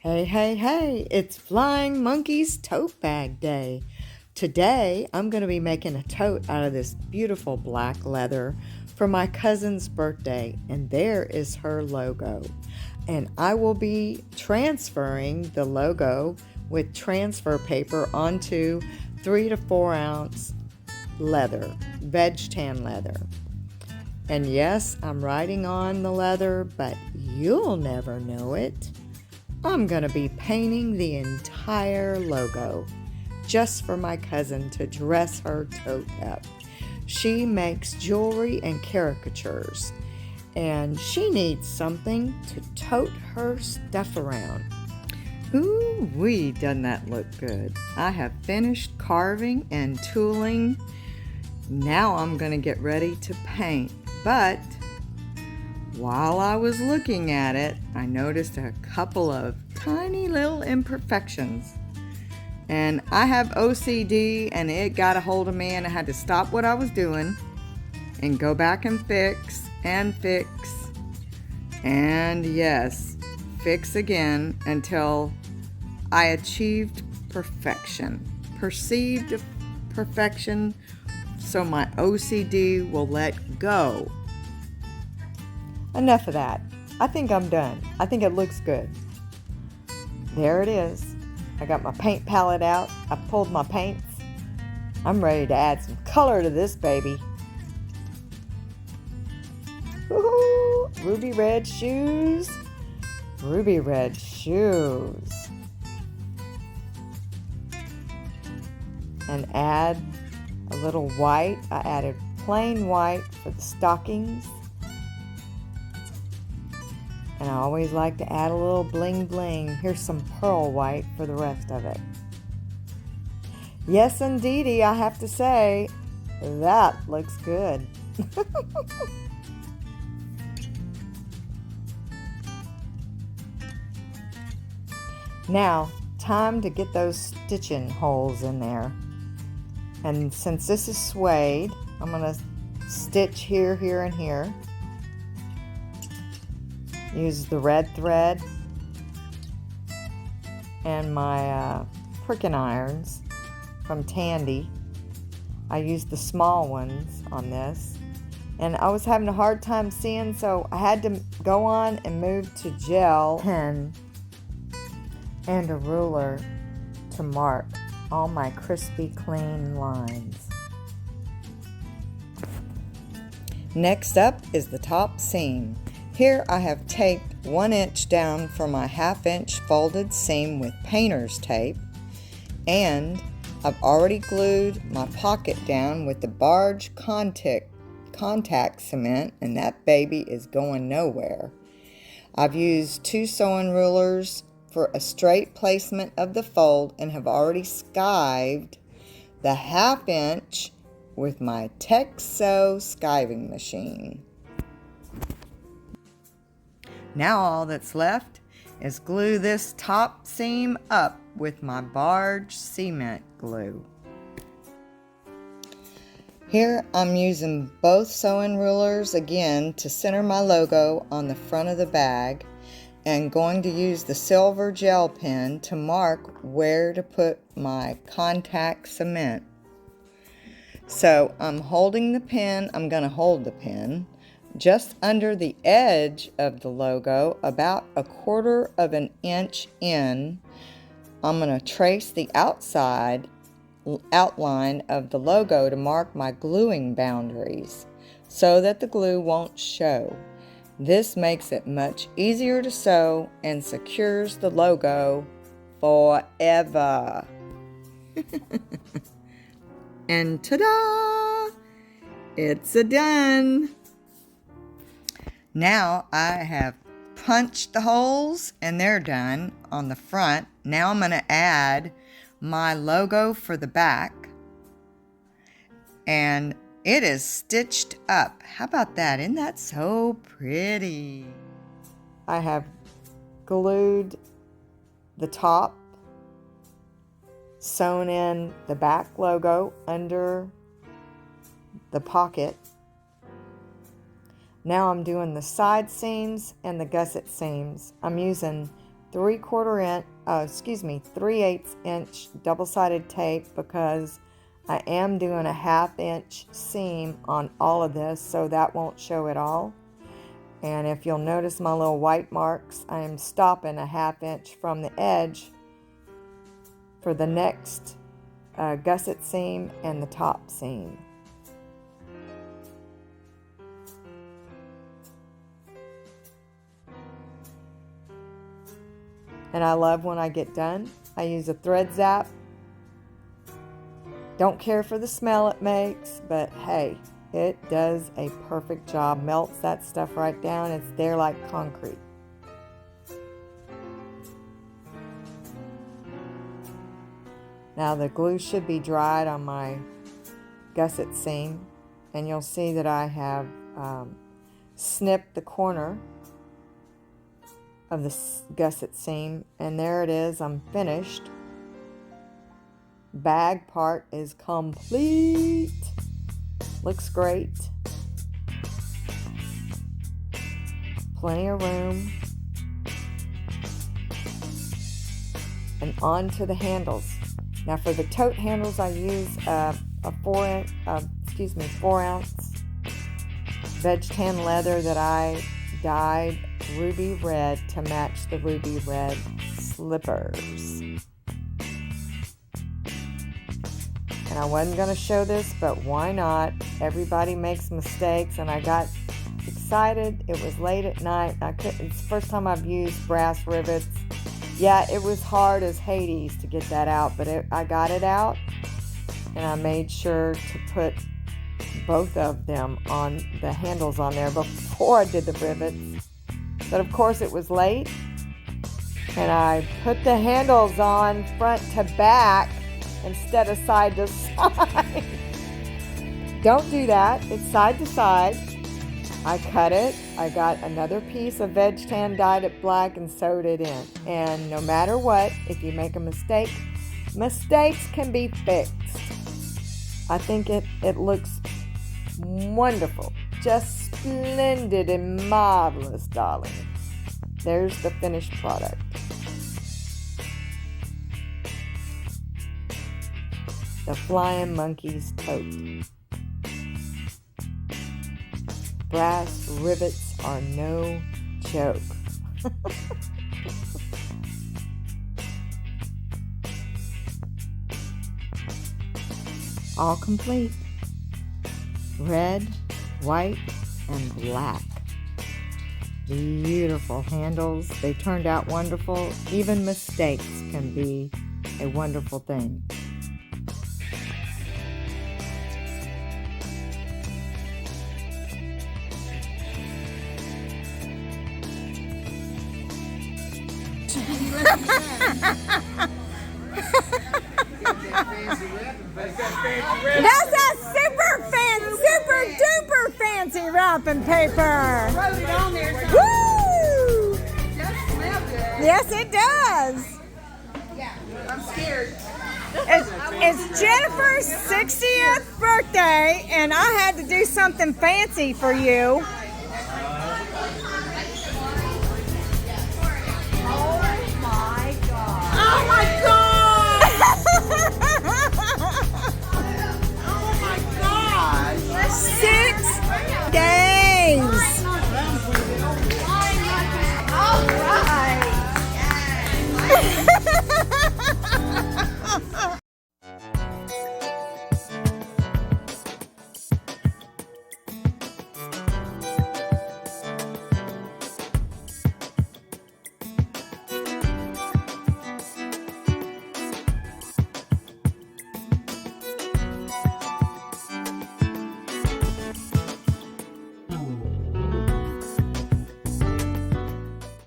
Hey, hey, hey, it's Flying Monkey's Tote Bag Day. Today, I'm going to be making a tote out of this beautiful black leather for my cousin's birthday, and there is her logo. And I will be transferring the logo with transfer paper onto 3 to 4 ounce leather, veg tan leather. And yes, I'm writing on the leather, but you'll never know it. I'm going to be painting the entire logo just for my cousin to dress her tote up. She makes jewelry and caricatures, and she needs something to tote her stuff around. Ooh-wee, doesn't that look good? I have finished carving and tooling. Now I'm going to get ready to paint, but while I was looking at it, I noticed a couple of tiny little imperfections. And I have OCD, and it got a hold of me, and I had to stop what I was doing and go back and fix, and yes, fix again until I achieved perfection, perceived perfection, so my OCD will let go. Enough of that. I think I'm done. I think it looks good. There it is. I got my paint palette out. I pulled my paints. I'm ready to add some color to this baby. Woo-hoo! Ruby red shoes. Ruby red shoes. And add a little white. I added plain white for the stockings. And I always like to add a little bling bling. Here's some pearl white for the rest of it. Yes, indeedy, I have to say, that looks good. Now, time to get those stitching holes in there. And since this is suede, I'm going to stitch here, here, and here. Use the red thread and my pricking irons from Tandy. I used the small ones on this, and I was having a hard time seeing, so I had to go on and move to gel pen and a ruler to mark all my crispy clean lines. Next up is the top seam. Here I have taped 1 inch down for my 1/2 inch folded seam with painter's tape, and I've already glued my pocket down with the barge contact cement, and that baby is going nowhere. I've used 2 sewing rulers for a straight placement of the fold and have already skived the 1/2 inch with my Texo skiving machine. Now all that's left is glue this top seam up with my barge cement glue. Here I'm using both sewing rulers again to center my logo on the front of the bag, and going to use the silver gel pen to mark where to put my contact cement. So I'm holding the pen, I'm going to hold the pen just under the edge of the logo, about 1/4 of an inch in. I'm going to trace the outside outline of the logo to mark my gluing boundaries so that the glue won't show. This makes it much easier to sew and secures the logo forever. And ta-da! It's a done! Now I have punched the holes and they're done on the front. Now I'm going to add my logo for the back, and it is stitched up. How about that? Isn't that so pretty? I have glued the top, sewn in the back logo under the pocket. Now I'm doing the side seams and the gusset seams. I'm using 3/8 inch double-sided tape, because I am doing a 1/2 inch seam on all of this, so that won't show at all. And if you'll notice my little white marks, I am stopping a 1/2 inch from the edge for the next gusset seam and the top seam. And I love when I get done, I use a thread zap. Don't care for the smell it makes, but hey, it does a perfect job. Melts that stuff right down. It's there like concrete. Now the glue should be dried on my gusset seam, and you'll see that I have snipped the corner of the gusset seam, and there it is. I'm finished. Bag part is complete. Looks great. Plenty of room. And on to the handles. Now for the tote handles, I use a 4 ounce veg tan leather that I dyed ruby red to match the ruby red slippers. And I wasn't going to show this, but why not? Everybody makes mistakes, and I got excited. It was late at night. It's the first time I've used brass rivets. Yeah, it was hard as Hades to get that out, but I got it out, and I made sure to put both of them on the handles on there before I did the rivets. But of course it was late, and I put the handles on front to back instead of side to side. Don't do that. It's side to side. I cut it. I got another piece of veg tan, dyed it black, and sewed it in. And no matter what, if you make a mistake, mistakes can be fixed. I think it looks wonderful. Just splendid and marvelous, darling. There's the finished product. The Flying Monkeys tote. Brass rivets are no joke. All complete. Red, white, and black. Beautiful handles. They turned out wonderful. Even mistakes can be a wonderful thing. That's a super duper fancy wrapping paper. Wrote it on there. So Woo! it does smell good. Yes, it does. Yeah, I'm scared. It's Jennifer's 60th birthday, and I had to do something fancy for you.